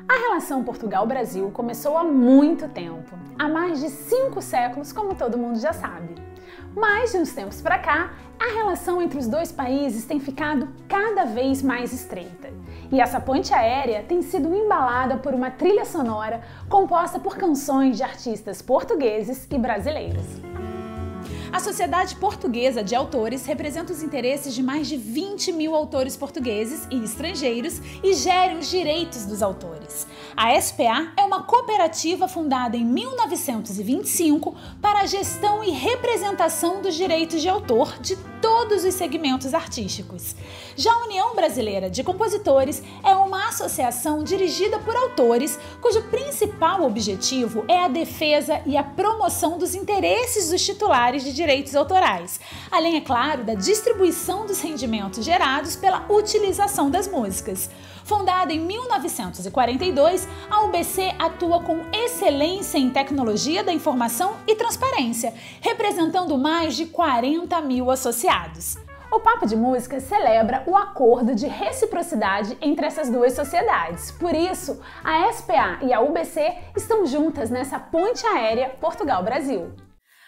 A relação Portugal-Brasil começou há muito tempo, há mais de 5 séculos, como todo mundo já sabe. Mas, de uns tempos para cá, a relação entre os dois países tem ficado cada vez mais estreita. E essa ponte aérea tem sido embalada por uma trilha sonora composta por canções de artistas portugueses e brasileiros. A Sociedade Portuguesa de Autores representa os interesses de mais de 20 mil autores portugueses e estrangeiros e gere os direitos dos autores. A SPA é uma cooperativa fundada em 1925 para a gestão e representação dos direitos de autor de todos os segmentos artísticos. Já a União Brasileira de Compositores é uma associação dirigida por autores cujo principal objetivo é a defesa e a promoção dos interesses dos titulares de direitos autorais, além, é claro, da distribuição dos rendimentos gerados pela utilização das músicas. Fundada em 1942, a UBC atua com excelência em tecnologia da informação e transparência, representando mais de 40 mil associados. O Papo de Música celebra o acordo de reciprocidade entre essas duas sociedades. Por isso, a SPA e a UBC estão juntas nessa ponte aérea Portugal-Brasil.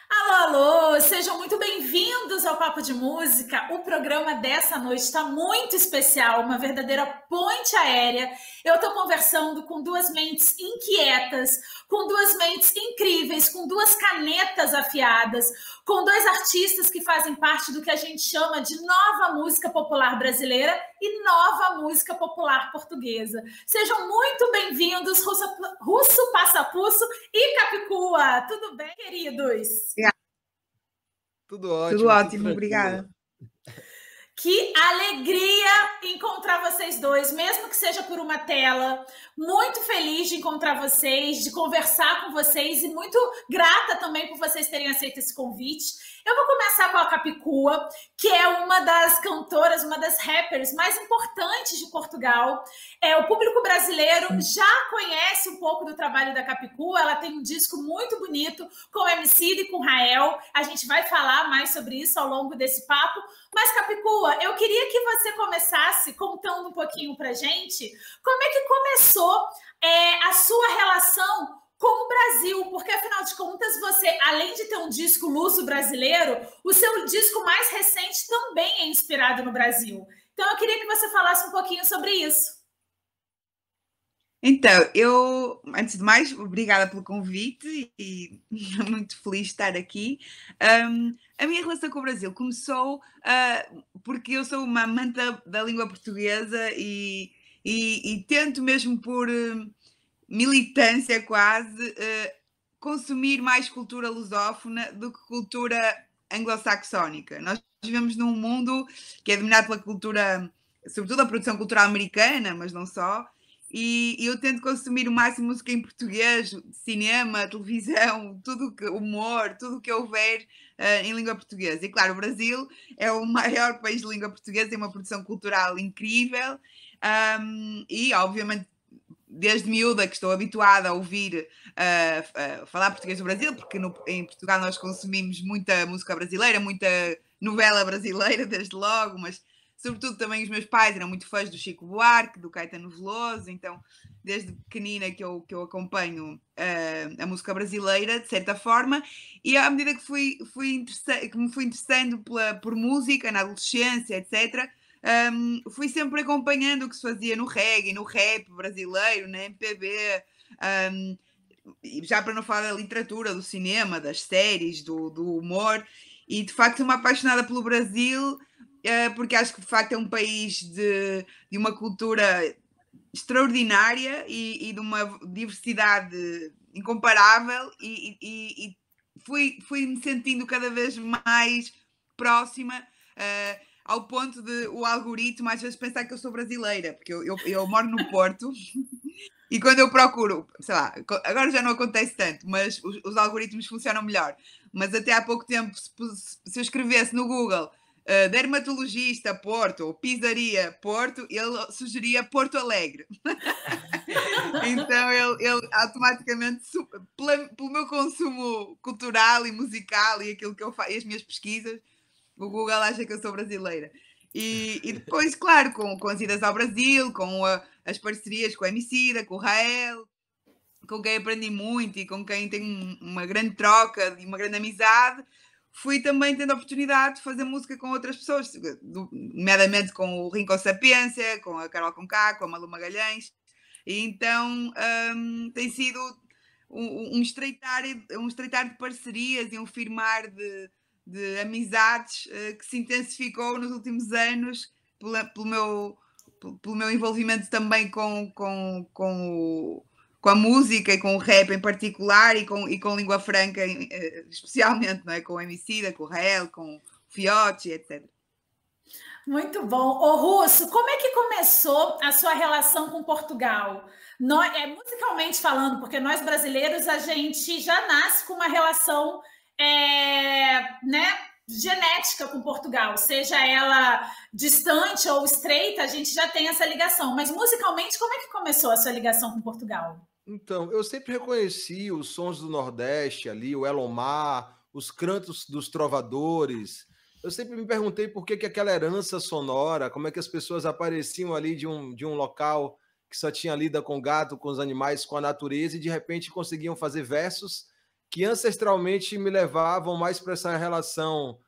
Alô, alô! Sejam muito bem-vindos ao Papo de Música. O programa dessa noite está muito especial, uma verdadeira ponte aérea. Eu estou conversando com duas mentes inquietas, com duas mentes incríveis, com duas canetas afiadas, com dois artistas que fazem parte do que a gente chama de nova música popular brasileira e nova música popular portuguesa. Sejam muito bem-vindos, Russo Passapusso e Capicua. Tudo bem, queridos? Tudo ótimo. Tudo ótimo, obrigada. Que alegria encontrar vocês dois, mesmo que seja por uma tela. Muito feliz de encontrar vocês, de conversar com vocês e muito grata também por vocês terem aceito esse convite. Eu vou começar com a Capicua, que é uma das cantoras, uma das rappers mais importantes de Portugal. O público brasileiro já conhece um pouco do trabalho da Capicua. Ela tem um disco muito bonito com o Emicida e com o Rael. A gente vai falar mais sobre isso ao longo desse papo. Mas, Capicua, eu queria que você começasse contando um pouquinho pra gente como é que começou a sua relação com o Brasil, porque, afinal de contas, você, além de ter um disco luso brasileiro, o seu disco mais recente também é inspirado no Brasil. Então, eu queria que você falasse um pouquinho sobre isso. Então, antes de mais, obrigada pelo convite e muito feliz de estar aqui. A minha relação com o Brasil começou porque eu sou uma amante da língua portuguesa e tento mesmo por militância quase consumir mais cultura lusófona do que cultura anglo-saxónica. Nós vivemos num mundo que é dominado pela cultura, sobretudo a produção cultural americana, mas não só, e eu tento consumir o máximo música em português, cinema, televisão, humor, tudo o que houver em língua portuguesa. E claro, o Brasil é o maior país de língua portuguesa, tem uma produção cultural incrível e obviamente desde miúda que estou habituada a ouvir falar português do Brasil, porque em Portugal nós consumimos muita música brasileira, muita novela brasileira desde logo, mas sobretudo também os meus pais eram muito fãs do Chico Buarque, do Caetano Veloso, então desde pequenina que eu acompanho a música brasileira, de certa forma, e à medida que me fui interessando por música, na adolescência, etc., fui sempre acompanhando o que se fazia no reggae, no rap brasileiro, na MPB, já para não falar da literatura, do cinema, das séries, do humor, e de facto sou uma apaixonada pelo Brasil, porque acho que de facto é um país de uma cultura extraordinária e de uma diversidade incomparável, e fui-me sentindo cada vez mais próxima, ao ponto de o algoritmo às vezes pensar que eu sou brasileira, porque eu moro no Porto e quando eu procuro, sei lá, agora já não acontece tanto, mas os algoritmos funcionam melhor, mas até há pouco tempo se eu escrevesse no Google dermatologista Porto ou pizzaria Porto, ele sugeria Porto Alegre. Então ele automaticamente, pelo meu consumo cultural e musical e aquilo que eu faço, e as minhas pesquisas, o Google acha que eu sou brasileira. E depois, claro, com as idas ao Brasil, com as parcerias com a Emicida, com o Rael, com quem aprendi muito e com quem tenho uma grande troca e uma grande amizade, fui também tendo a oportunidade de fazer música com outras pessoas, nomeadamente com o Rincon Sapiência, com a Carol Conká, com a Malu Magalhães. E então tem sido um estreitar de parcerias e um firmar de amizades que se intensificou nos últimos anos pelo meu envolvimento também com a música e com o rap em particular e com língua franca especialmente, não é? Com o Emicida, com o Rael, com o Fiote, etc. Muito bom. Ô, Russo, como é que começou a sua relação com Portugal? Musicalmente falando, porque nós brasileiros, a gente já nasce com uma relação né, genética com Portugal, seja ela distante ou estreita, a gente já tem essa ligação. Mas musicalmente, como é que começou a sua ligação com Portugal? Então, eu sempre reconheci os sons do Nordeste ali, o Elomar, os cantos dos trovadores. Eu sempre me perguntei por que aquela herança sonora, como é que as pessoas apareciam ali de um local que só tinha lida com gato, com os animais, com a natureza, e de repente conseguiam fazer versos que ancestralmente me levavam mais para essa relação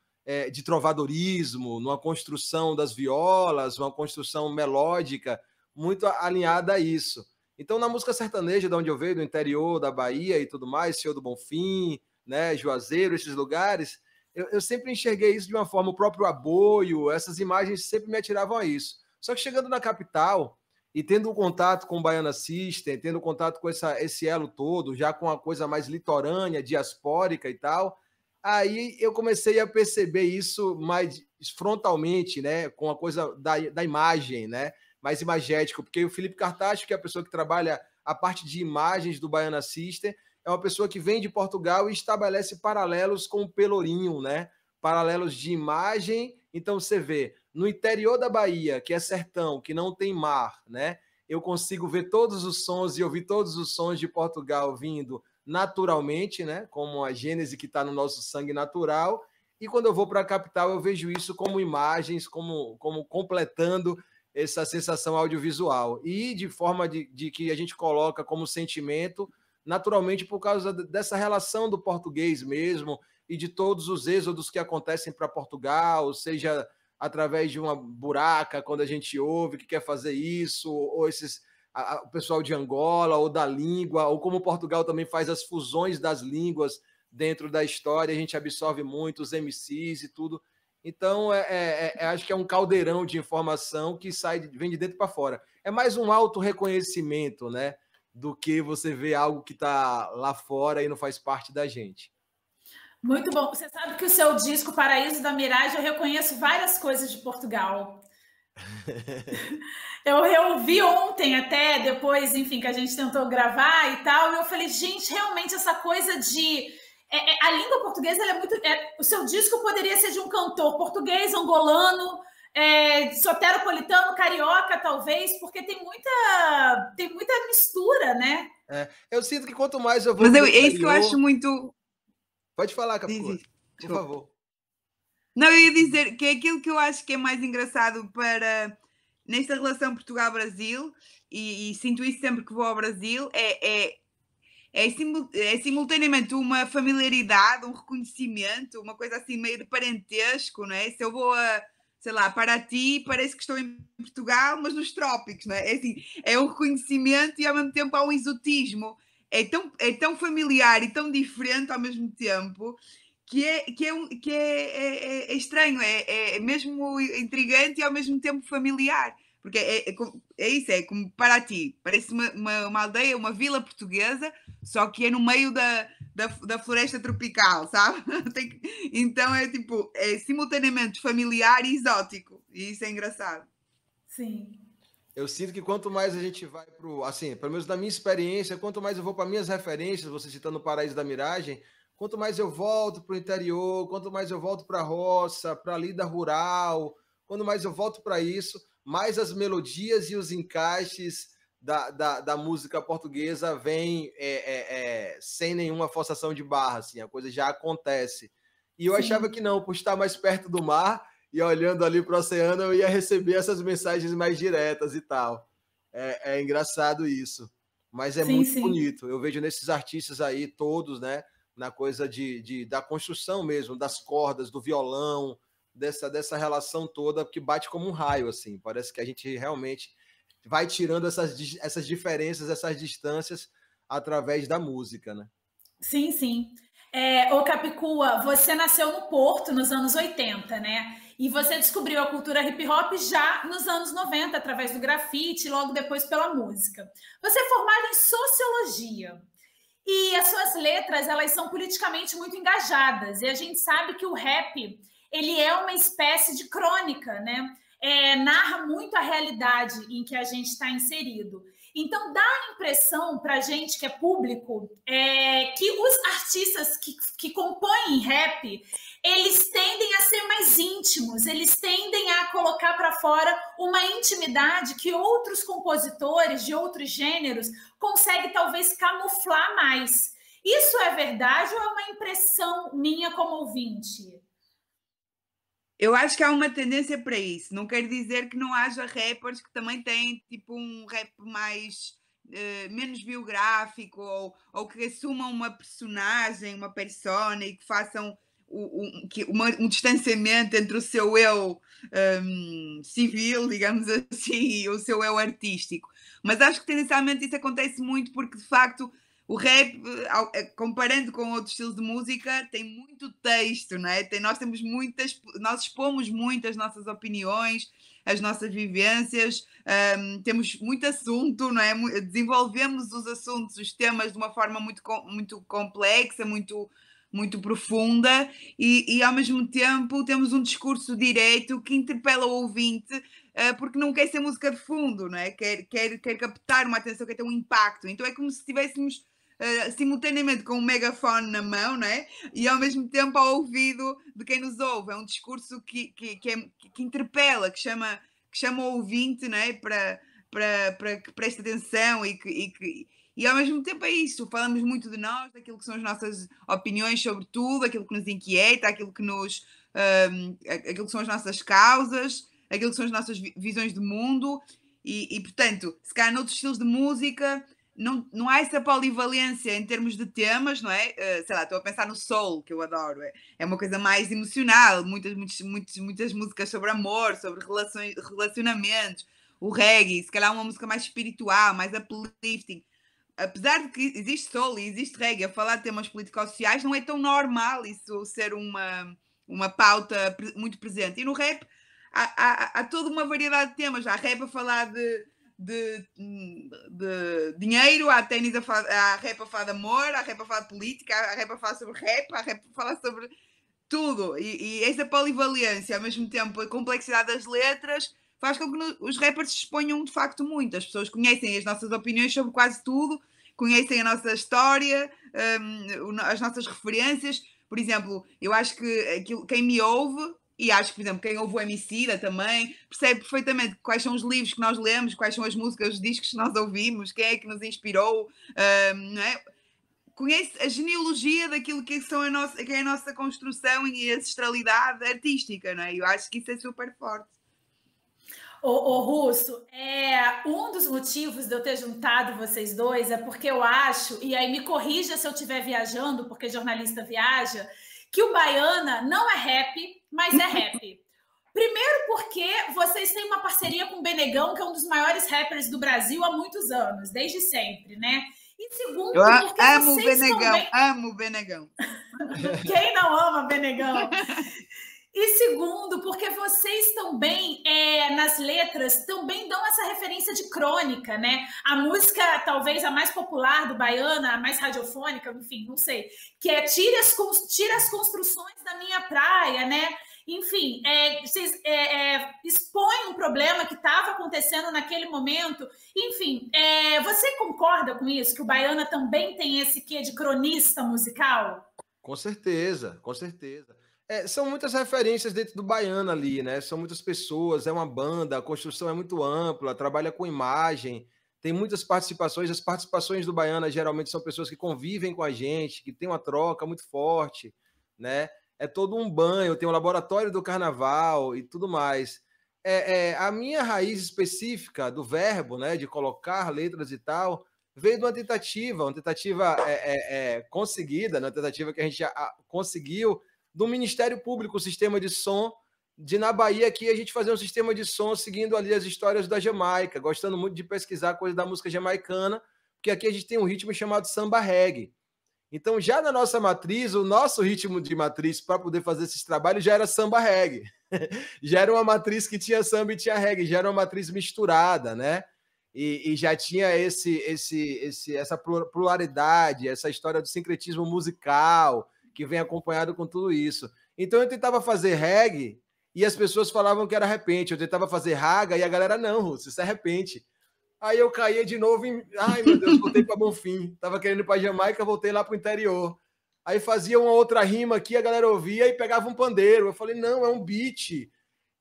de trovadorismo, numa construção das violas, uma construção melódica, muito alinhada a isso. Então, na música sertaneja, de onde eu veio, do interior da Bahia e tudo mais, Senhor do Bonfim, né, Juazeiro, esses lugares, eu sempre enxerguei isso de uma forma, o próprio aboio, essas imagens sempre me atiravam a isso. Só que chegando na capital e tendo um contato com o Baiana System, tendo contato com esse elo todo, já com a coisa mais litorânea, diaspórica e tal, aí eu comecei a perceber isso mais frontalmente, né, com a coisa da imagem, né, mais imagético, porque o Felipe Cartacho, que é a pessoa que trabalha a parte de imagens do Baiana System, é uma pessoa que vem de Portugal e estabelece paralelos com o Pelourinho, né? Paralelos de imagem. Então você vê, no interior da Bahia, que é sertão, que não tem mar, né? Eu consigo ver todos os sons e ouvir todos os sons de Portugal vindo naturalmente, né? Como a gênese que está no nosso sangue natural. E quando eu vou para a capital, eu vejo isso como imagens, como completando essa sensação audiovisual. E de forma de que a gente coloca como sentimento, naturalmente por causa dessa relação do português mesmo e de todos os êxodos que acontecem para Portugal, seja através de uma buraca, quando a gente ouve que quer fazer isso, ou o pessoal de Angola, ou da língua, ou como Portugal também faz as fusões das línguas dentro da história, a gente absorve muito os MCs e tudo. Então, acho que é um caldeirão de informação que vem de dentro para fora. É mais um auto-reconhecimento, né? Do que você vê algo que está lá fora e não faz parte da gente. Muito bom. Você sabe que o seu disco Paraíso da Miragem, eu reconheço várias coisas de Portugal. Eu reouvi ontem até, depois, enfim, que a gente tentou gravar e tal, e eu falei, gente, realmente essa coisa de... a língua portuguesa, ela é muito... o seu disco poderia ser de um cantor português, angolano, soteropolitano, carioca, talvez, porque tem muita mistura, né? Eu sinto que quanto mais eu vou... Mas é isso que eu acho muito... Pode falar, Capu, por favor. Não, eu ia dizer que é aquilo que eu acho que é mais engraçado nesta relação Portugal-Brasil, e sinto isso sempre que vou ao Brasil, é simultaneamente uma familiaridade, um reconhecimento, uma coisa assim meio de parentesco, não é? Se eu vou sei lá, Paraty, parece que estou em Portugal, mas nos trópicos, não é? É um reconhecimento e ao mesmo tempo há um exotismo. É tão familiar e tão diferente ao mesmo tempo que é estranho, é mesmo intrigante e ao mesmo tempo familiar. Porque isso, é como Paraty, parece uma aldeia, uma vila portuguesa, só que é no meio da floresta tropical, sabe? Então é simultaneamente familiar e exótico, e isso é engraçado. Sim. Eu sinto que quanto mais a gente vai pelo menos da minha experiência, quanto mais eu vou para minhas referências, você citando o Paraíso da Miragem, quanto mais eu volto para o interior, quanto mais eu volto para a roça, para a lida rural, quanto mais eu volto para isso, mais as melodias e os encaixes da música portuguesa vêm sem nenhuma forçação de barra, assim, a coisa já acontece. E eu achava que não, por estar mais perto do mar e olhando ali para o oceano, eu ia receber essas mensagens mais diretas e tal. É engraçado isso, mas é Sim, muito sim. bonito. Eu vejo nesses artistas aí todos, né, na coisa da construção mesmo, das cordas, do violão, dessa relação toda que bate como um raio, assim. Parece que a gente realmente vai tirando essas diferenças, essas distâncias através da música, né? Sim, sim. Ô Capicua, você nasceu no Porto nos anos 80, né? E você descobriu a cultura hip hop já nos anos 90, através do grafite, e logo depois pela música. Você é formado em sociologia. E as suas letras, elas são politicamente muito engajadas. E a gente sabe que o rap, ele é uma espécie de crônica, né? Narra muito a realidade em que a gente está inserido. Então, dá a impressão para a gente que é público que os artistas que compõem rap, eles tendem a ser mais íntimos, eles tendem a colocar para fora uma intimidade que outros compositores de outros gêneros conseguem talvez camuflar mais. Isso é verdade ou é uma impressão minha como ouvinte? Eu acho que há uma tendência para isso. Não quer dizer que não haja rappers que também têm tipo um rap mais menos biográfico ou que assumam uma personagem, uma persona e que façam um distanciamento entre o seu eu civil, digamos assim, e o seu eu artístico. Mas acho que tendencialmente isso acontece muito porque de facto o rap, comparando com outros estilos de música, tem muito texto, não é? Nós expomos muito as nossas opiniões, as nossas vivências, temos muito assunto, não é? Desenvolvemos os assuntos, os temas de uma forma muito complexa, muito profunda e ao mesmo tempo temos um discurso direto que interpela o ouvinte porque não quer ser música de fundo, não é? Quer captar uma atenção, quer ter um impacto. Então é como se estivéssemos simultaneamente com um megafone na mão, não é? E ao mesmo tempo ao ouvido de quem nos ouve. É um discurso que interpela, que chama o ouvinte, não é? Para que preste atenção e ao mesmo tempo é isso, falamos muito de nós, daquilo que são as nossas opiniões sobre tudo, aquilo que nos inquieta, aquilo que aquilo que são as nossas causas, aquilo que são as nossas visões de mundo e portanto, se calhar noutros estilos de música não há essa polivalência em termos de temas, não é? Sei lá, estou a pensar no soul, que eu adoro, é uma coisa mais emocional, muitas músicas sobre amor, sobre relacionamentos, o reggae, se calhar uma música mais espiritual, mais uplifting. Apesar de que existe soul e existe reggae, a falar de temas político-sociais, não é tão normal isso ser uma pauta muito presente. E no rap há toda uma variedade de temas. Há rap a falar de dinheiro, há ténis há rap a falar de amor, há rap a falar de política, há rap a falar sobre rap, há rap a falar sobre tudo. E essa polivalência, ao mesmo tempo a complexidade das letras, faz com que os rappers se exponham de facto muito. As pessoas conhecem as nossas opiniões sobre quase tudo, conhecem a nossa história, as nossas referências. Por exemplo, eu acho que quem me ouve, e acho que, por exemplo, quem ouve o Emicida também, percebe perfeitamente quais são os livros que nós lemos, quais são as músicas, os discos que nós ouvimos, quem é que nos inspirou, não é? Conhece a genealogia daquilo que é a nossa construção e a ancestralidade artística, não é? Eu acho que isso é super forte. Ô Russo, um dos motivos de eu ter juntado vocês dois é porque eu acho, e aí me corrija se eu estiver viajando, porque jornalista viaja, que o Baiana não é rap, mas é rap. Primeiro porque vocês têm uma parceria com o Benegão, que é um dos maiores rappers do Brasil há muitos anos, desde sempre, né? E segundo, porque amo vocês amo o Benegão. Quem não ama Benegão? E segundo, porque vocês também, nas letras, também dão essa referência de crônica, né? A música, talvez a mais popular do Baiana, a mais radiofônica, enfim, não sei, que é Tire as construções da minha praia, né? Enfim, vocês expõem um problema que estava acontecendo naquele momento. Enfim, você concorda com isso? Que o Baiana também tem esse quê de cronista musical? Com certeza, com certeza. São muitas referências dentro do Baiana ali, né? São muitas pessoas, é uma banda, a construção é muito ampla, trabalha com imagem, tem muitas participações. As participações do Baiana geralmente são pessoas que convivem com a gente, que tem uma troca muito forte, né? é todo um banho, tem um laboratório do carnaval e tudo mais. A minha raiz específica do verbo, né, de colocar letras e tal, veio de uma tentativa conseguida, né, uma tentativa que a gente conseguiu do Ministério Público, o sistema de som, de na Bahia aqui a gente fazer um sistema de som seguindo ali as histórias da Jamaica, gostando muito de pesquisar coisa da música jamaicana, porque aqui a gente tem um ritmo chamado samba reggae. Então, já na nossa matriz, o nosso ritmo de matriz para poder fazer esses trabalhos já era samba reggae. Já era uma matriz que tinha samba e tinha reggae, já era uma matriz misturada, né? E já tinha essa pluralidade, essa história do sincretismo musical, que vem acompanhado com tudo isso. Então, eu tentava fazer reggae e as pessoas falavam que era repente. Eu tentava fazer raga e a galera, não, Russo, isso é repente. Aí eu caía de novo em... Ai, meu Deus, voltei para Bonfim. Tava querendo ir para Jamaica, voltei lá para o interior. Aí fazia uma outra rima aqui, a galera ouvia e pegava um pandeiro. Eu falei, não, é um beat.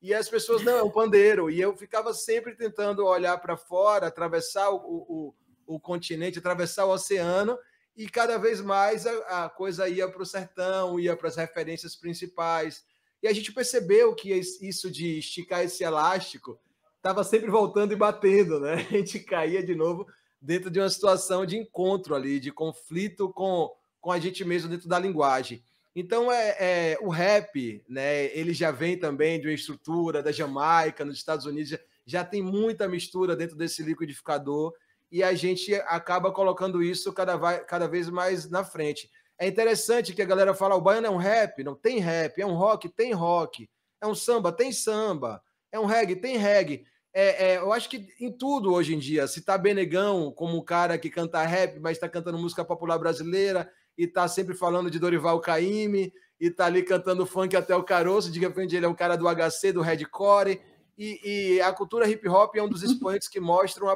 E as pessoas, não, é um pandeiro. E eu ficava sempre tentando olhar para fora, atravessar o continente, atravessar o oceano, e cada vez mais a coisa ia para o sertão, ia para as referências principais. E a gente percebeu que isso de esticar esse elástico estava sempre voltando e batendo, né? A gente caía de novo dentro de uma situação de encontro ali, de conflito com a gente mesmo dentro da linguagem. Então, o rap, né, ele já vem também de uma estrutura da Jamaica, nos Estados Unidos, já tem muita mistura dentro desse liquidificador e a gente acaba colocando isso cada vez mais na frente. É interessante que a galera fala, o baiano é um rap, não tem rap, é um rock, tem rock, é um samba, tem samba, é um reggae, tem reggae. Eu acho que em tudo hoje em dia, se tá Benegão como um cara que canta rap, mas está cantando música popular brasileira e está sempre falando de Dorival Caymmi e está ali cantando funk até o caroço, de repente ele é um cara do HC, do Redcore, e a cultura hip hop é um dos expoentes que mostram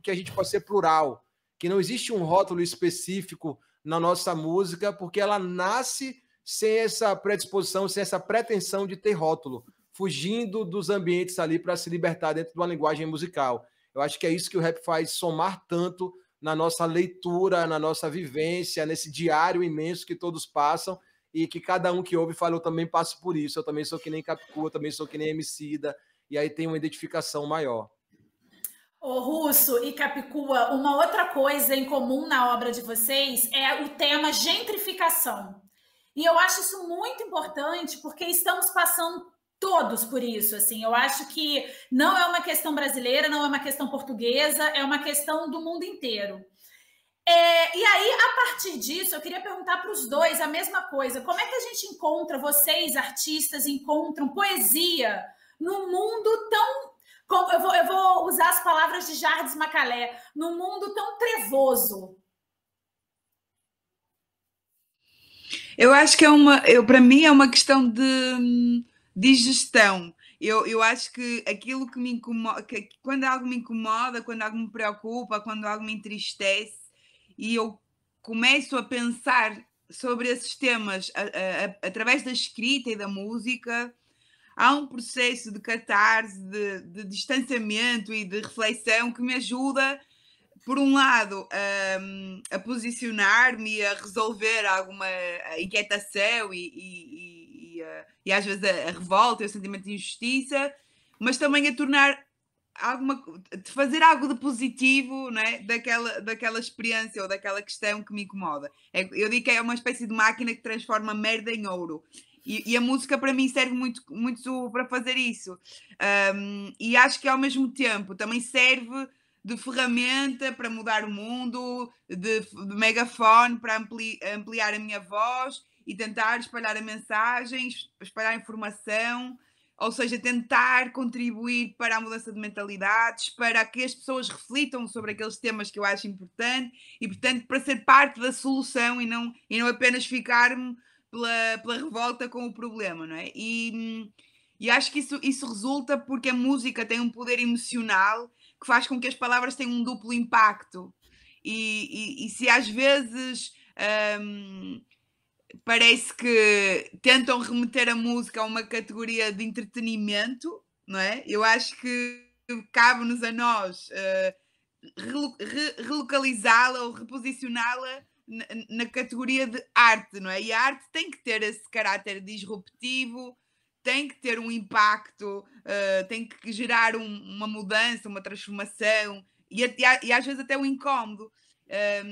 que a gente pode ser plural, que não existe um rótulo específico na nossa música, porque ela nasce sem essa predisposição, sem essa pretensão de ter rótulo, fugindo dos ambientes ali para se libertar dentro de uma linguagem musical. Eu acho que é isso que o rap faz, somar tanto na nossa leitura, na nossa vivência, nesse diário imenso que todos passam e que cada um que ouve fala, eu também passo por isso, eu também sou que nem Capicua, eu também sou que nem Emicida, e aí tem uma identificação maior. Ô Russo e Capicua, uma outra coisa em comum na obra de vocês é o tema gentrificação. E eu acho isso muito importante porque estamos passando todos por isso, assim. Eu acho que não é uma questão brasileira, não é uma questão portuguesa, é uma questão do mundo inteiro. E aí, a partir disso, eu queria perguntar para os dois a mesma coisa. Como é que a gente encontra, vocês, artistas, encontram poesia num mundo tão... Eu vou usar as palavras de Jardim Macalé, num mundo tão trevoso? Eu acho que para mim é uma questão de gestão. Eu acho que aquilo que me incomoda, quando algo me incomoda, quando algo me preocupa, quando algo me entristece, e eu começo a pensar sobre esses temas através da escrita e da música, há um processo de catarse, de distanciamento e de reflexão que me ajuda, por um lado, a posicionar-me e a resolver alguma inquietação e às vezes a revolta e o sentimento de injustiça, mas também a tornar de fazer algo de positivo, né, daquela experiência ou daquela questão que me incomoda. Eu digo que é uma espécie de máquina que transforma merda em ouro. E a música para mim serve muito, muito para fazer isso. E acho que ao mesmo tempo também serve de ferramenta para mudar o mundo, de megafone para ampliar a minha voz e tentar espalhar a mensagem, espalhar a informação, ou seja, tentar contribuir para a mudança de mentalidades, para que as pessoas reflitam sobre aqueles temas que eu acho importante e, portanto, para ser parte da solução e não apenas ficar-me pela revolta com o problema, não é? E acho que isso resulta porque a música tem um poder emocional que faz com que as palavras tenham um duplo impacto. E se às vezes parece que tentam remeter a música a uma categoria de entretenimento, não é? Eu acho que cabe-nos a nós relocalizá-la ou reposicioná-la na categoria de arte, não é? E a arte tem que ter esse caráter disruptivo, tem que ter um impacto, tem que gerar uma mudança, uma transformação e às vezes até um incómodo.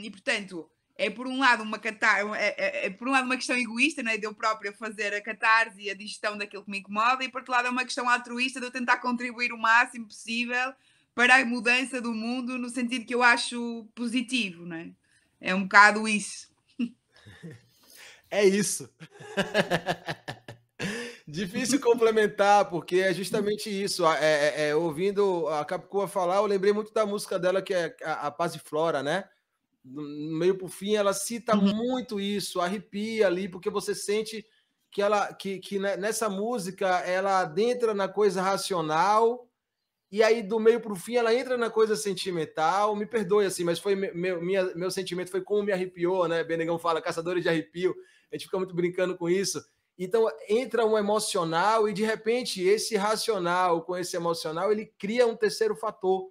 E portanto, é por um lado uma por um lado uma questão egoísta, não é? De eu própria fazer a catarse e a digestão daquilo que me incomoda, e por outro lado é uma questão altruísta de eu tentar contribuir o máximo possível para a mudança do mundo no sentido que eu acho positivo, não é? É um bocado isso. É isso. Difícil complementar, porque é justamente isso. Ouvindo a Capicua falar, eu lembrei muito da música dela, que é a Passiflora, né? No meio pro fim, ela cita muito isso, arrepia ali, porque você sente que nessa música ela adentra na coisa racional, e aí do meio para o fim ela entra na coisa sentimental. Me perdoe assim, mas foi meu sentimento foi como me arrepiou, né? Benegão fala, caçadores de arrepio, a gente fica muito brincando com isso. Então entra um emocional e de repente esse racional com esse emocional ele cria um terceiro fator,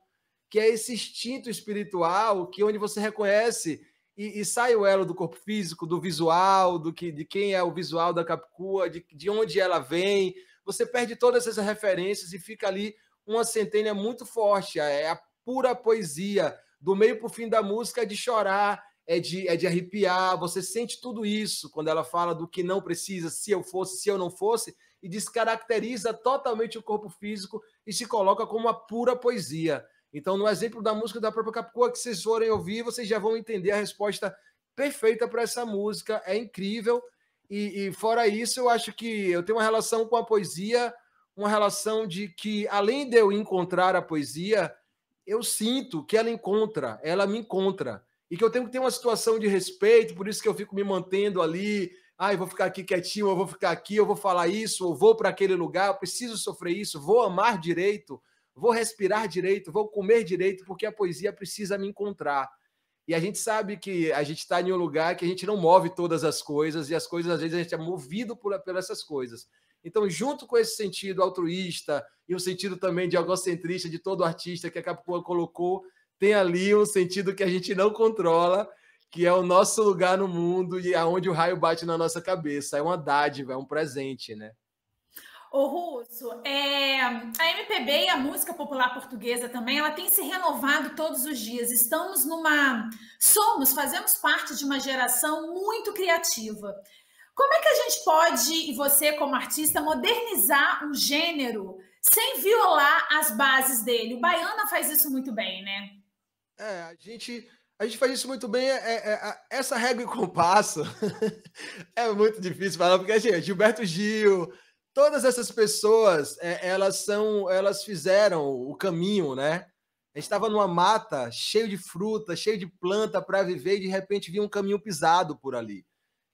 que é esse instinto espiritual, que onde você reconhece e sai o elo do corpo físico, do visual, de quem é o visual da Capicua, de onde ela vem. Você perde todas essas referências e fica ali uma centelha muito forte, é a pura poesia, do meio para o fim da música é de chorar, é de arrepiar, você sente tudo isso quando ela fala do que não precisa, se eu fosse, se eu não fosse, e descaracteriza totalmente o corpo físico e se coloca como uma pura poesia. Então, no exemplo da música da própria Capicua, que vocês forem ouvir, vocês já vão entender a resposta perfeita para essa música, é incrível, e fora isso, eu acho que eu tenho uma relação com a poesia, uma relação de que, além de eu encontrar a poesia, eu sinto que ela me encontra, e que eu tenho que ter uma situação de respeito, por isso que eu fico me mantendo ali, eu vou ficar aqui quietinho, eu vou ficar aqui, eu vou falar isso, eu vou para aquele lugar, eu preciso sofrer isso, vou amar direito, vou respirar direito, vou comer direito, porque a poesia precisa me encontrar. E a gente sabe que a gente está em um lugar que a gente não move todas as coisas, e as coisas, às vezes, a gente é movido por essas coisas. Então, junto com esse sentido altruísta e o sentido também de egocentrista de todo artista que a Capicua colocou, tem ali um sentido que a gente não controla, que é o nosso lugar no mundo e aonde o raio bate na nossa cabeça. É uma dádiva, é um presente, né? Ô, Russo, a MPB e a música popular portuguesa também, ela tem se renovado todos os dias. Fazemos parte de uma geração muito criativa. Como é que a gente pode, e você como artista, modernizar um gênero sem violar as bases dele? O Baiana faz isso muito bem, né? A gente faz isso muito bem. Essa régua e compasso é muito difícil falar, porque gente, Gilberto Gil, todas essas pessoas, elas fizeram o caminho, né? A gente estava numa mata, cheio de fruta, cheio de planta para viver, e de repente vinha um caminho pisado por ali.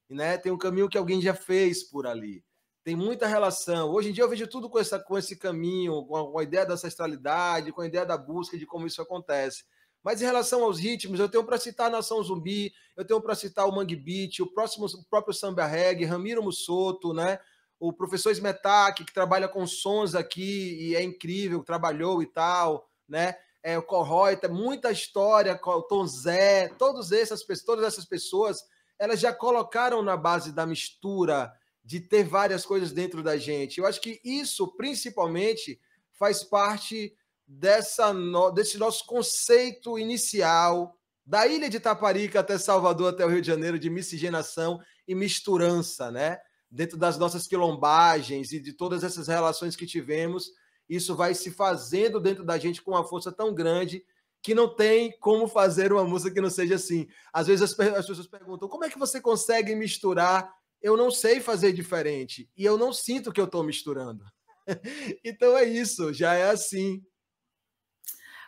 Né? Tem um caminho que alguém já fez por ali. Tem muita relação. Hoje em dia eu vejo tudo com esse caminho, com a ideia da ancestralidade, com a ideia da busca de como isso acontece. Mas em relação aos ritmos, eu tenho para citar a Nação Zumbi, eu tenho para citar o Mangue Beat, o próprio Samba Reggae, Ramiro Mussoto, né? O professor Smetak, que trabalha com sons aqui e é incrível, trabalhou e tal, né? O Corroy, tem muita história, o Tom Zé, todas essas pessoas, elas já colocaram na base da mistura, de ter várias coisas dentro da gente. Eu acho que isso, principalmente, faz parte desse nosso conceito inicial, da ilha de Taparica até Salvador, até o Rio de Janeiro, de miscigenação e misturança, né? Dentro das nossas quilombagens e de todas essas relações que tivemos, isso vai se fazendo dentro da gente com uma força tão grande que não tem como fazer uma música que não seja assim. Às vezes as pessoas perguntam, como é que você consegue misturar? Eu não sei fazer diferente. E eu não sinto que eu estou misturando. Então é isso, já é assim.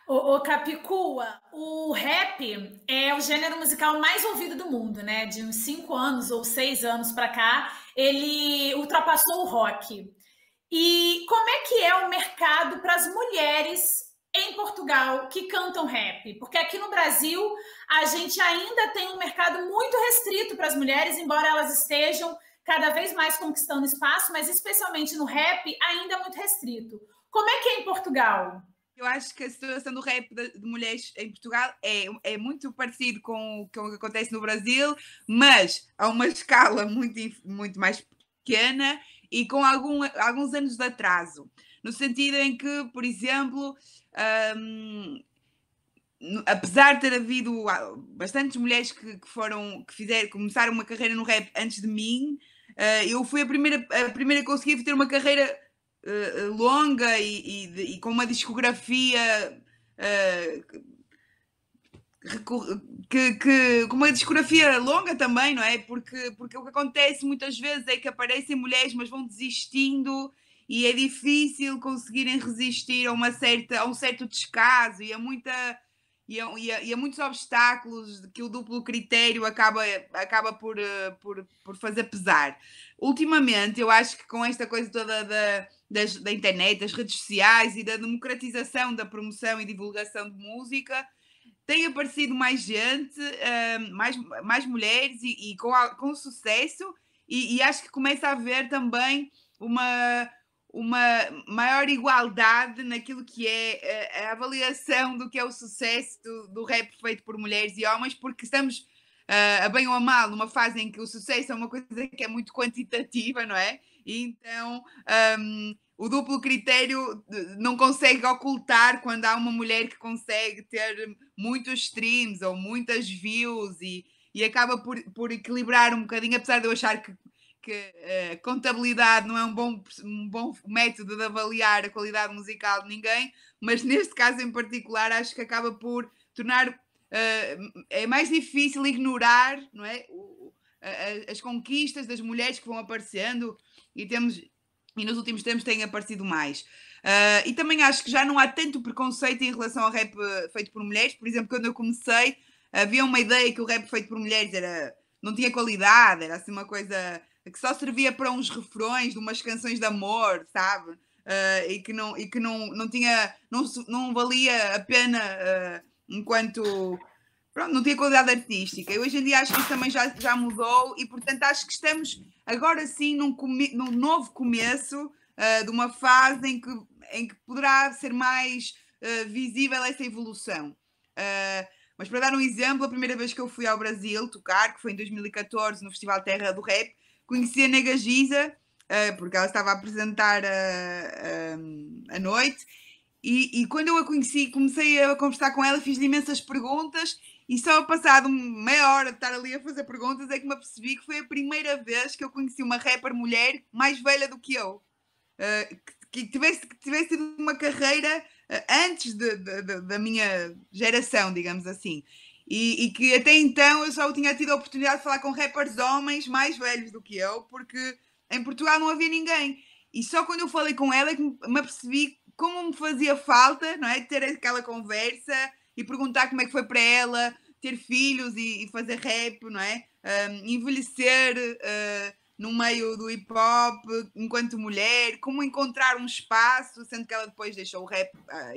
Ô, Capicua, o rap é o gênero musical mais ouvido do mundo, né? De uns 5 anos ou 6 anos para cá, ele ultrapassou o rock. E como é que é o mercado para as mulheres em Portugal que cantam rap? Porque aqui no Brasil a gente ainda tem um mercado muito restrito para as mulheres, embora elas estejam cada vez mais conquistando espaço, mas especialmente no rap ainda muito restrito. Como é que é em Portugal? Eu acho que a situação do rap de mulheres em Portugal é muito parecido com o que acontece no Brasil, mas a uma escala muito mais pequena e com alguns anos de atraso. No sentido em que, por exemplo, apesar de ter havido bastantes mulheres que começaram uma carreira no rap antes de mim, eu fui a primeira a conseguir ter uma carreira longa e com uma discografia com uma discografia longa também, não é? Porque o que acontece muitas vezes é que aparecem mulheres, mas vão desistindo e é difícil conseguirem resistir a um certo descaso e a muitos obstáculos que o duplo critério acaba por fazer pesar. Ultimamente, eu acho que com esta coisa toda da internet, das redes sociais e da democratização da promoção e divulgação de música, tem aparecido mais gente, mais mulheres e com sucesso, e acho que começa a haver também uma maior igualdade naquilo que é a avaliação do que é o sucesso do rap feito por mulheres e homens, porque estamos, a bem ou a mal, numa fase em que o sucesso é uma coisa que é muito quantitativa, não é? E então o duplo critério não consegue ocultar quando há uma mulher que consegue ter muitos streams ou muitas views e acaba por equilibrar um bocadinho, apesar de eu achar que contabilidade não é um bom método de avaliar a qualidade musical de ninguém, mas neste caso em particular acho que acaba por tornar é mais difícil ignorar, não é, as conquistas das mulheres que vão aparecendo e nos últimos tempos têm aparecido mais. E também acho que já não há tanto preconceito em relação ao rap feito por mulheres. Por exemplo, quando eu comecei, havia uma ideia que o rap feito por mulheres não tinha qualidade, era assim uma coisa que só servia para uns refrões de umas canções de amor, sabe? E que não valia a pena enquanto pronto, não tinha qualidade artística. E hoje em dia acho que isso também já mudou e portanto acho que estamos agora sim num novo começo de uma fase em que poderá ser mais visível essa evolução. Mas para dar um exemplo, a primeira vez que eu fui ao Brasil tocar, que foi em 2014 no Festival Terra do Rap, conheci a Nega Giza, porque ela estava a apresentar a noite, e quando eu a conheci, comecei a conversar com ela, fiz-lhe imensas perguntas, e só passado meia hora de estar ali a fazer perguntas é que me apercebi que foi a primeira vez que eu conheci uma rapper mulher mais velha do que eu, que tivesse tido uma carreira antes da minha geração, digamos assim. E que até então eu só tinha tido a oportunidade de falar com rappers homens mais velhos do que eu, porque em Portugal não havia ninguém. E só quando eu falei com ela é que me apercebi como me fazia falta, não é? Ter aquela conversa e perguntar como é que foi para ela ter filhos e fazer rap, não é? Envelhecer no meio do hip hop enquanto mulher, como encontrar um espaço, sendo que ela depois deixou o rap,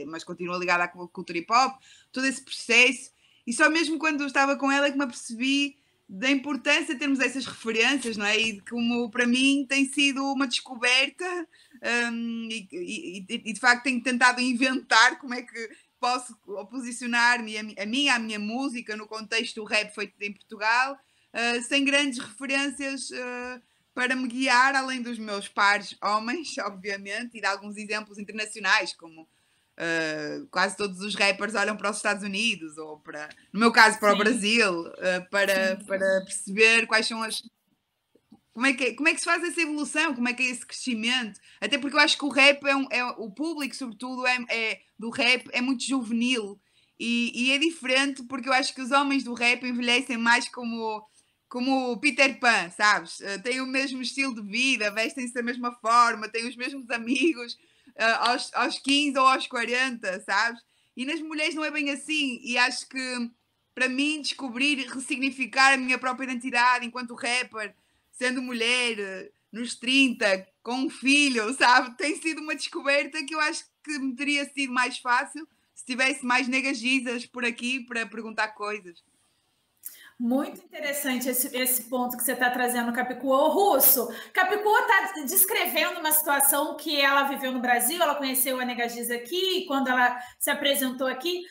mas continua ligada à cultura hip hop, todo esse processo. E só mesmo quando eu estava com ela é que me apercebi da importância de termos essas referências, não é? E de como para mim tem sido uma descoberta e de facto tenho tentado inventar como é que posso posicionar-me à minha música no contexto do rap feito em Portugal, sem grandes referências para me guiar, além dos meus pares homens, obviamente, e de alguns exemplos internacionais, como quase todos os rappers olham para os Estados Unidos, ou no meu caso, para o Brasil, para perceber quais são como é que se faz essa evolução, como é que é esse crescimento, até porque eu acho que o rap o público, sobretudo, do rap é muito juvenil e é diferente porque eu acho que os homens do rap envelhecem mais como o Peter Pan, sabes? Têm o mesmo estilo de vida, vestem-se da mesma forma, têm os mesmos amigos aos 15 ou aos 40, sabes? E nas mulheres não é bem assim, e acho que para mim descobrir e ressignificar a minha própria identidade enquanto rapper, sendo mulher, nos 30, com um filho, sabe? Tem sido uma descoberta que eu acho que me teria sido mais fácil se tivesse mais negagizas por aqui para perguntar coisas. Muito interessante esse ponto que você está trazendo, Capicua. Ô, Russo, Capicua está descrevendo uma situação que ela viveu no Brasil, ela conheceu a Nega Giz aqui, quando ela se apresentou aqui.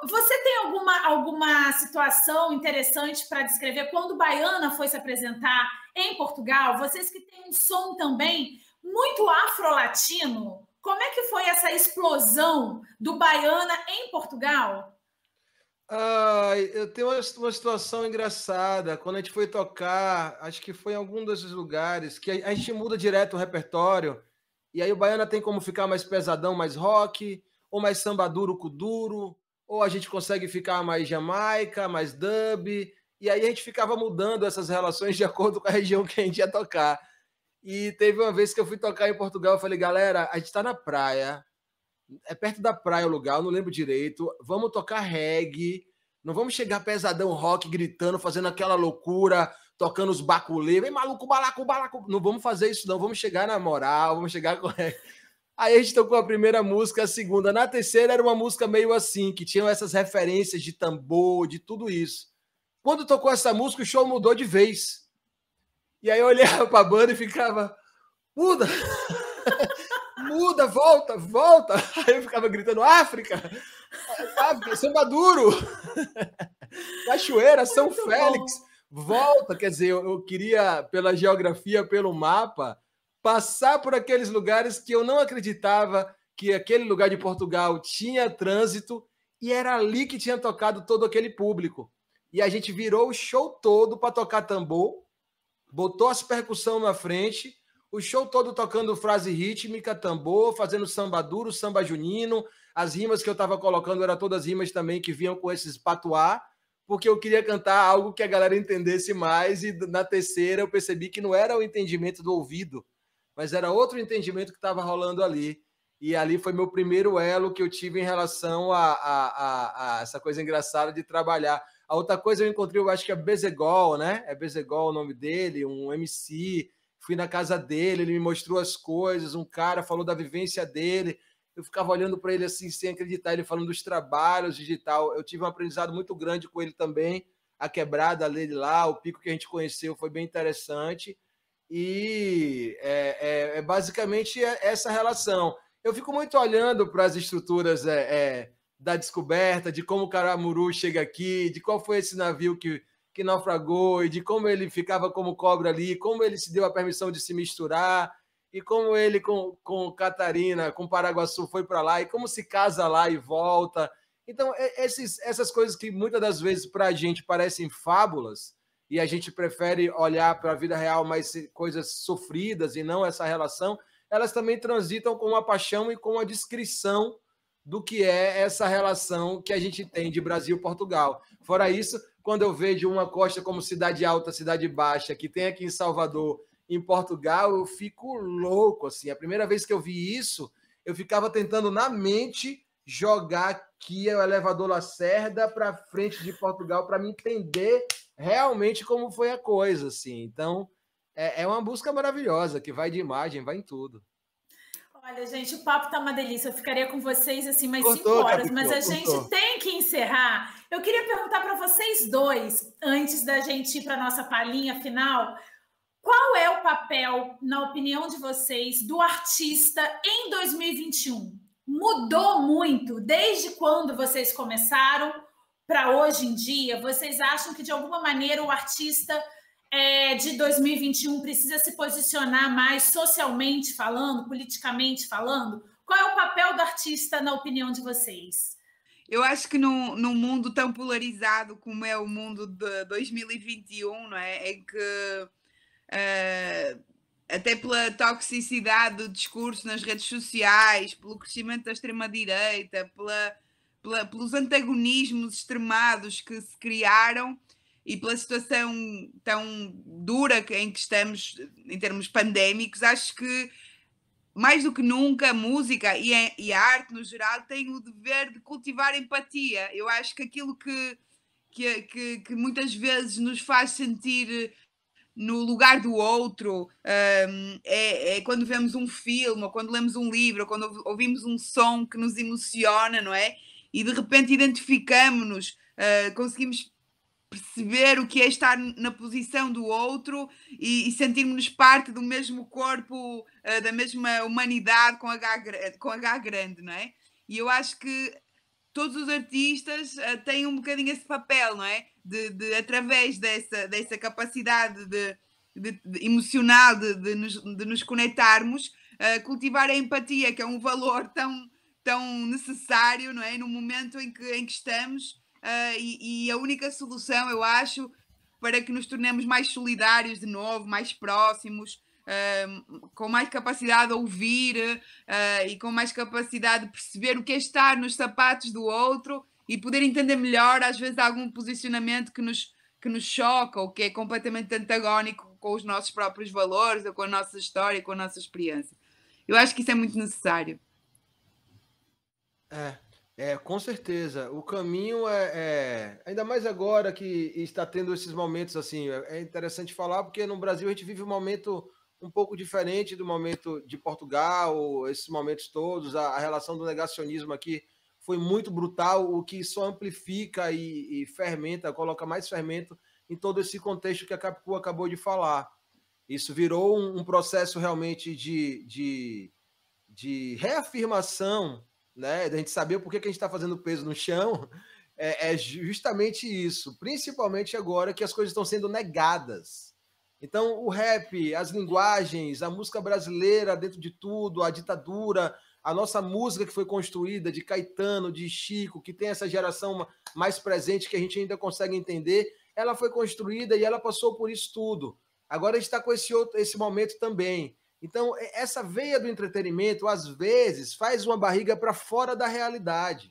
Você tem alguma situação interessante para descrever quando Baiana foi se apresentar em Portugal? Vocês que têm um som também muito afro-latino, como é que foi essa explosão do Baiana em Portugal? Eu tenho uma situação engraçada. Quando a gente foi tocar, acho que foi em algum desses lugares, que a gente muda direto o repertório, e aí o Baiana tem como ficar mais pesadão, mais rock, ou mais samba duro com duro, ou a gente consegue ficar mais Jamaica, mais dub, e aí a gente ficava mudando essas relações de acordo com a região que a gente ia tocar. E teve uma vez que eu fui tocar em Portugal, eu falei, galera, a gente está na praia, é perto da praia o lugar, eu não lembro direito. Vamos tocar reggae, não vamos chegar pesadão rock, gritando, fazendo aquela loucura, tocando os baculê, vem maluco, balaco, balaco. Não vamos fazer isso, não. Vamos chegar na moral, vamos chegar com reggae. Aí a gente tocou a primeira música, a segunda. Na terceira era uma música meio assim, que tinham essas referências de tambor, de tudo isso. Quando tocou essa música, o show mudou de vez. E aí eu olhava para a banda e ficava, muda! Muda, volta, volta. Aí eu ficava gritando, África, samba duro, Cachoeira, São muito Félix, bom. Volta. Quer dizer, eu queria, pela geografia, pelo mapa, passar por aqueles lugares que eu não acreditava que aquele lugar de Portugal tinha trânsito e era ali que tinha tocado todo aquele público. E a gente virou o show todo para tocar tambor, botou as percussão na frente, o show todo tocando frase rítmica, tambor, fazendo samba duro, samba junino. As rimas que eu estava colocando eram todas rimas também que vinham com esses patuá, porque eu queria cantar algo que a galera entendesse mais, e na terceira eu percebi que não era o entendimento do ouvido, mas era outro entendimento que estava rolando ali. E ali foi meu primeiro elo que eu tive em relação a essa coisa engraçada de trabalhar. A outra coisa eu encontrei, eu acho que é Bezegol, né? É Bezegol o nome dele, um MC. Fui na casa dele, ele me mostrou as coisas, um cara falou da vivência dele. Eu ficava olhando para ele assim, sem acreditar, ele falando dos trabalhos digital. Eu tive um aprendizado muito grande com ele também. A quebrada dele lá, o pico que a gente conheceu foi bem interessante. E basicamente essa relação. Eu fico muito olhando para as estruturas da descoberta, de como o Caramuru chega aqui, de qual foi esse navio que naufragou, e de como ele ficava como cobra ali, como ele se deu a permissão de se misturar, e como ele com Catarina, com Paraguaçu foi para lá, e como se casa lá e volta. Então, essas coisas que muitas das vezes para a gente parecem fábulas, e a gente prefere olhar para a vida real mais coisas sofridas e não essa relação, elas também transitam com a paixão e com a descrição do que é essa relação que a gente tem de Brasil e Portugal. Fora isso, quando eu vejo uma costa como Cidade Alta, Cidade Baixa, que tem aqui em Salvador, em Portugal, eu fico louco. Assim. A primeira vez que eu vi isso, eu ficava tentando na mente jogar aqui o elevador Lacerda para frente de Portugal para me entender realmente como foi a coisa. Assim. Então, é uma busca maravilhosa, que vai de imagem, vai em tudo. Olha, gente, o papo tá uma delícia. Eu ficaria com vocês assim mais 5 horas, Capicua, mas a gente tem que encerrar. Eu queria perguntar para vocês dois, antes da gente ir para a nossa palhinha final, qual é o papel, na opinião de vocês, do artista em 2021? Mudou muito desde quando vocês começaram para hoje em dia? Vocês acham que, de alguma maneira, o artista de 2021 precisa se posicionar mais socialmente falando, politicamente falando? Qual é o papel do artista, na opinião de vocês? Eu acho que num mundo tão polarizado como é o mundo de 2021, não é? Em que até pela toxicidade do discurso nas redes sociais, pelo crescimento da extrema-direita, pelos antagonismos extremados que se criaram, e pela situação tão dura em que estamos em termos pandémicos, acho que mais do que nunca a música e a arte no geral têm o dever de cultivar empatia. Eu acho que aquilo que muitas vezes nos faz sentir no lugar do outro é quando vemos um filme, ou quando lemos um livro, ou quando ouvimos um som que nos emociona, não é? E de repente identificamos-nos, conseguimos perceber o que é estar na posição do outro e sentirmos-nos parte do mesmo corpo, da mesma humanidade com H grande, não é? E eu acho que todos os artistas têm um bocadinho esse papel, não é? De através dessa capacidade emocional de nos conectarmos, cultivar a empatia, que é um valor tão necessário, não é? No momento em que estamos, e a única solução, eu acho, para que nos tornemos mais solidários de novo, mais próximos, com mais capacidade de ouvir e com mais capacidade de perceber o que é estar nos sapatos do outro e poder entender melhor, às vezes, algum posicionamento que nos choca ou que é completamente antagónico com os nossos próprios valores ou com a nossa história, com a nossa experiência. Eu acho que isso é muito necessário. Com certeza. O caminho ainda mais agora que está tendo esses momentos assim, é interessante falar, porque no Brasil a gente vive um momento um pouco diferente do momento de Portugal, esses momentos todos, a relação do negacionismo aqui foi muito brutal, o que só amplifica e fermenta, coloca mais fermento em todo esse contexto que a Capicu acabou de falar. Isso virou um processo realmente de reafirmação, né, da gente saber por que a gente está fazendo peso no chão, é justamente isso, principalmente agora que as coisas estão sendo negadas. Então, o rap, as linguagens, a música brasileira dentro de tudo, a ditadura, a nossa música que foi construída de Caetano, de Chico, que tem essa geração mais presente que a gente ainda consegue entender, ela foi construída e ela passou por isso tudo. Agora a gente está com esse momento também. Então, essa veia do entretenimento, às vezes, faz uma barriga para fora da realidade.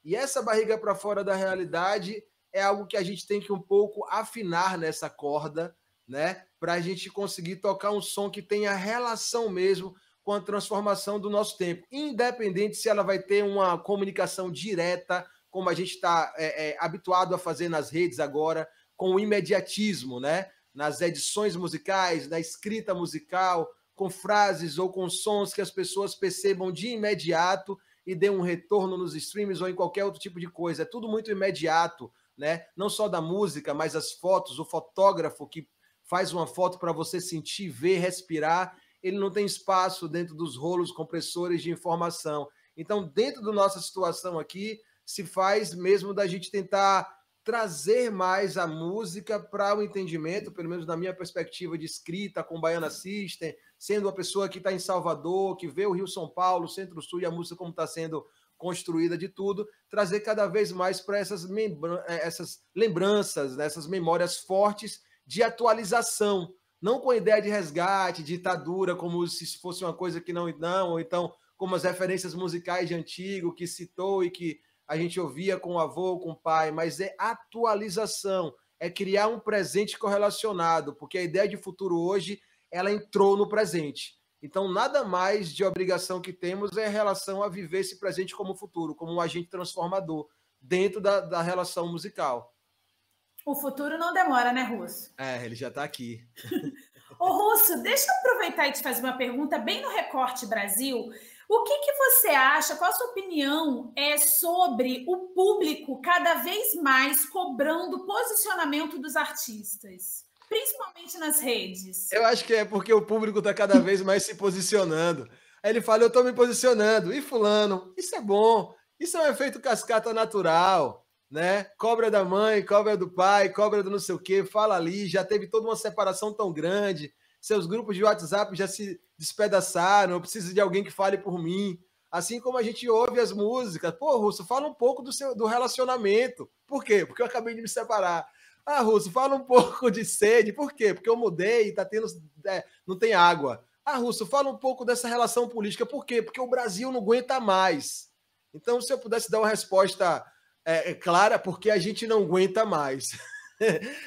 E essa barriga para fora da realidade é algo que a gente tem que um pouco afinar nessa corda, né? Para a gente conseguir tocar um som que tenha relação mesmo com a transformação do nosso tempo. Independente se ela vai ter uma comunicação direta, como a gente está habituado a fazer nas redes agora, com o imediatismo, né? Nas edições musicais, na escrita musical, com frases ou com sons que as pessoas percebam de imediato e dê um retorno nos streams ou em qualquer outro tipo de coisa. É tudo muito imediato, né? Não só da música, mas as fotos, o fotógrafo que faz uma foto para você sentir, ver, respirar, ele não tem espaço dentro dos rolos compressores de informação. Então, dentro da nossa situação aqui, se faz mesmo da gente tentar trazer mais a música para o entendimento, pelo menos na minha perspectiva de escrita, com Baiana System, sendo uma pessoa que está em Salvador, que vê o Rio-São Paulo, Centro-Sul e a música como está sendo construída de tudo, trazer cada vez mais para essas lembranças, né, essas memórias fortes de atualização, não com a ideia de resgate, de ditadura, como se fosse uma coisa que não, ou então como as referências musicais de antigo, que citou e que a gente ouvia com o avô, com o pai, mas é atualização, é criar um presente correlacionado, porque a ideia de futuro hoje, ela entrou no presente. Então, nada mais de obrigação que temos é em relação a viver esse presente como futuro, como um agente transformador dentro da relação musical. O futuro não demora, né, Russo? Ele já está aqui. Ô, Russo, deixa eu aproveitar e te fazer uma pergunta bem no Recorte Brasil. O que você acha, qual a sua opinião sobre o público cada vez mais cobrando o posicionamento dos artistas, principalmente nas redes? Eu acho que é porque o público está cada vez mais se posicionando. Aí ele fala, eu estou me posicionando. E fulano, isso é bom. Isso é um efeito cascata natural, né? Cobra da mãe, cobra do pai, cobra do não sei o quê, fala ali, já teve toda uma separação tão grande, seus grupos de WhatsApp já se despedaçaram, eu preciso de alguém que fale por mim. Assim como a gente ouve as músicas, pô, Russo, fala um pouco do relacionamento. Por quê? Porque eu acabei de me separar. Ah, Russo, fala um pouco de sede. Por quê? Porque eu mudei e tá tendo, não tem água. Ah, Russo, fala um pouco dessa relação política. Por quê? Porque o Brasil não aguenta mais. Então, se eu pudesse dar uma resposta clara, porque a gente não aguenta mais.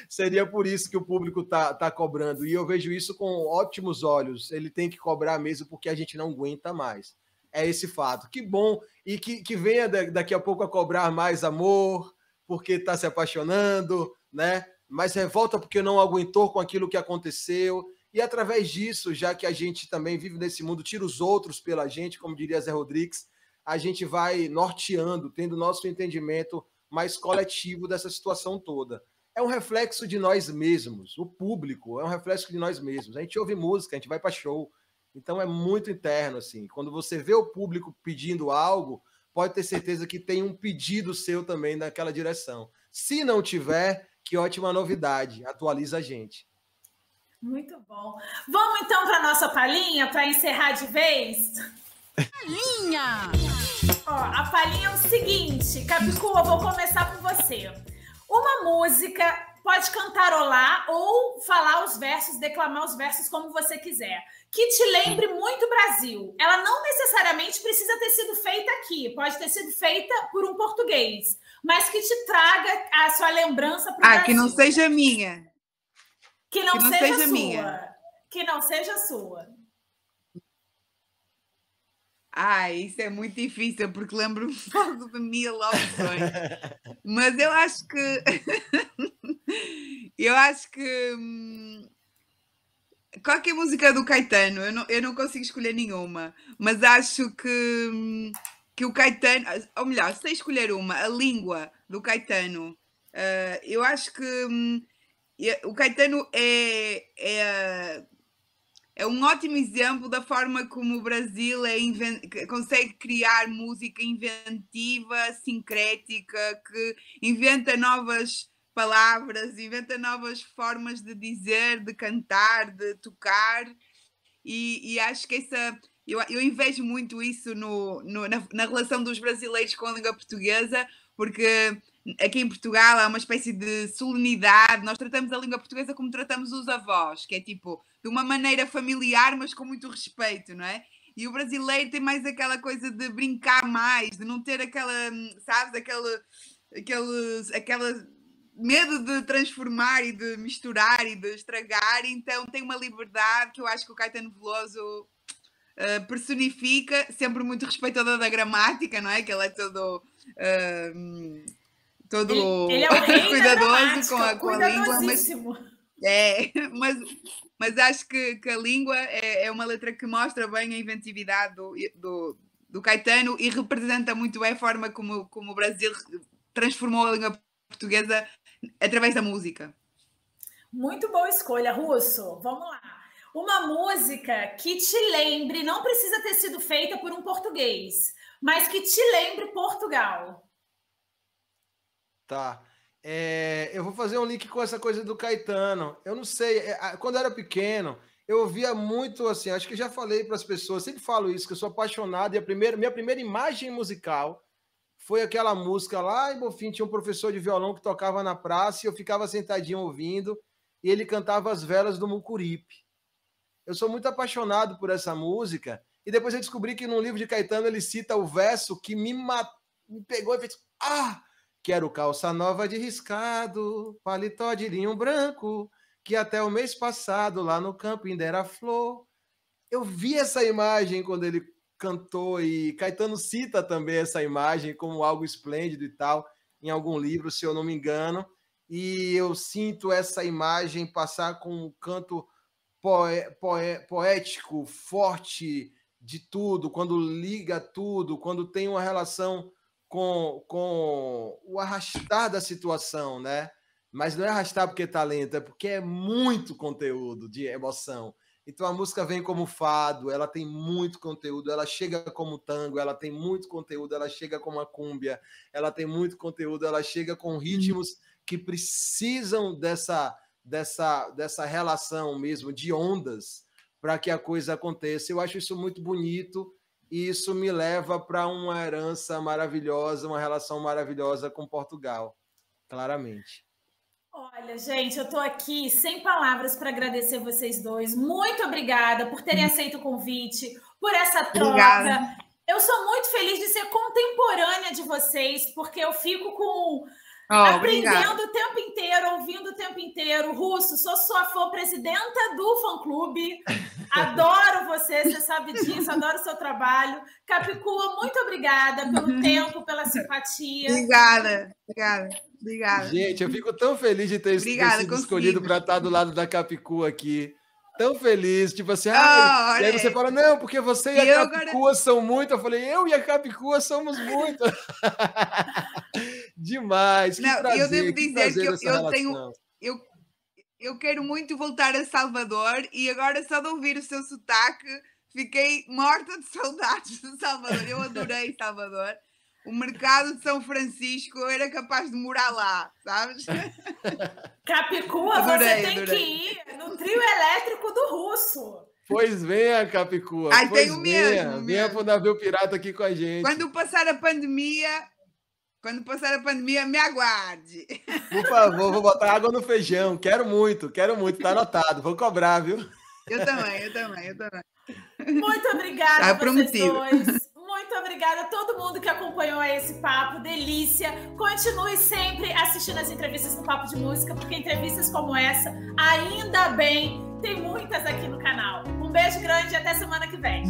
Seria por isso que o público tá cobrando. E eu vejo isso com ótimos olhos. Ele tem que cobrar mesmo porque a gente não aguenta mais. É esse fato. Que bom. E que venha daqui a pouco a cobrar mais amor, porque está se apaixonando, né? Mais revolta porque não aguentou com aquilo que aconteceu. E através disso, já que a gente também vive nesse mundo, tira os outros pela gente, como diria Zé Rodrigues, a gente vai norteando, tendo nosso entendimento mais coletivo dessa situação toda. é um reflexo de nós mesmos. O público é um reflexo de nós mesmos. A gente ouve música, a gente vai para show. Então é muito interno, assim. Quando você vê o público pedindo algo, pode ter certeza que tem um pedido seu também naquela direção. Se não tiver, que ótima novidade. Atualiza a gente. Muito bom. Vamos então para a nossa palhinha, para encerrar de vez? Palhinha! Ó, a palhinha é o seguinte, Capicu, eu vou começar com você. Uma música, pode cantarolar ou falar os versos, declamar os versos como você quiser, que te lembre muito Brasil. Ela não necessariamente precisa ter sido feita aqui, pode ter sido feita por um português, mas que te traga a sua lembrança para o Brasil. Que não seja minha. Que não seja sua. Minha. Que não seja sua. Isso é muito difícil, porque lembro-me logo de mil opções. Mas eu acho que... qualquer música do Caetano, eu não consigo escolher nenhuma. Mas acho que o Caetano... Ou melhor, sei escolher uma, a língua do Caetano. Eu acho que o Caetano é um ótimo exemplo da forma como o Brasil consegue criar música inventiva, sincrética, que inventa novas palavras, inventa novas formas de dizer, de cantar, de tocar, e acho que eu invejo muito isso na relação dos brasileiros com a língua portuguesa, porque aqui em Portugal há uma espécie de solenidade. Nós tratamos a língua portuguesa como tratamos os avós, que é tipo, de uma maneira familiar, mas com muito respeito, não é? E o brasileiro tem mais aquela coisa de brincar mais, de não ter aquela, sabes, aquela medo de transformar e de misturar e de estragar. Então tem uma liberdade que eu acho que o Caetano Veloso personifica, sempre muito respeitador da gramática, não é? Que ele é todo ele é um rei cuidadoso com a língua, mas acho que a língua é uma letra que mostra bem a inventividade do Caetano e representa muito bem a forma como o Brasil transformou a língua portuguesa através da música. Muito boa escolha, Russo. Vamos lá. Uma música que te lembre, não precisa ter sido feita por um português, mas que te lembre Portugal. Tá. Eu vou fazer um link com essa coisa do Caetano. Eu não sei, quando eu era pequeno, eu ouvia muito assim, acho que já falei para as pessoas, sempre falo isso, que eu sou apaixonado, e minha primeira imagem musical foi aquela música lá em Bonfim, tinha um professor de violão que tocava na praça e eu ficava sentadinho ouvindo, e ele cantava As Velas do Mucuripe. Eu sou muito apaixonado por essa música, e depois eu descobri que no livro de Caetano ele cita o verso que me pegou e fez... Quero calça nova de riscado, paletó de linho branco, que até o mês passado lá no campo ainda era flor. Eu vi essa imagem quando ele cantou, e Caetano cita também essa imagem como algo esplêndido e tal, em algum livro, se eu não me engano, e eu sinto essa imagem passar com um canto poético, forte de tudo, quando liga tudo, quando tem uma relação com o arrastar da situação, né? Mas não é arrastar porque é talento, é porque é muito conteúdo de emoção. Então a música vem como fado, ela tem muito conteúdo, ela chega como tango, ela tem muito conteúdo, ela chega como a cúmbia, ela tem muito conteúdo, ela chega com ritmos que precisam dessa relação mesmo, de ondas, para que a coisa aconteça. Eu acho isso muito bonito, e isso me leva para uma herança maravilhosa, uma relação maravilhosa com Portugal, claramente. Olha, gente, eu estou aqui sem palavras para agradecer vocês dois. Muito obrigada por terem aceito o convite, por essa troca. Obrigada. Eu sou muito feliz de ser contemporânea de vocês, porque eu fico aprendendo o tempo inteiro, ouvindo o tempo inteiro. Russo, sou sua fã, presidenta do fã-clube. Adoro você sabe disso, adoro o seu trabalho. Capicua, muito obrigada pelo tempo, pela simpatia. Obrigada. Gente, eu fico tão feliz de ter sido escolhido para estar do lado da Capicua aqui. tão feliz, tipo assim, e aí você fala, não, porque você e a Capicua são muito. Eu falei, eu e a Capicua somos muito. Demais, que prazer. Eu devo dizer que eu quero muito voltar a Salvador e agora só de ouvir o seu sotaque fiquei morta de saudades de Salvador. Eu adorei Salvador. O mercado de São Francisco, eu era capaz de morar lá, sabes? Capicua, você tem que ir no trio elétrico do Russo. Pois venha, Capicua. Tenho mesmo. Venha pro navio pirata aqui com a gente. Quando passar a pandemia, me aguarde. Por favor, vou botar água no feijão. Quero muito. Tá anotado. Vou cobrar, viu? Eu também. Muito obrigada a vocês prometido. Dois. Muito obrigada a todo mundo que acompanhou esse papo, delícia. Continue sempre assistindo as entrevistas no Papo de Música, porque entrevistas como essa, ainda bem, tem muitas aqui no canal. Um beijo grande e até semana que vem.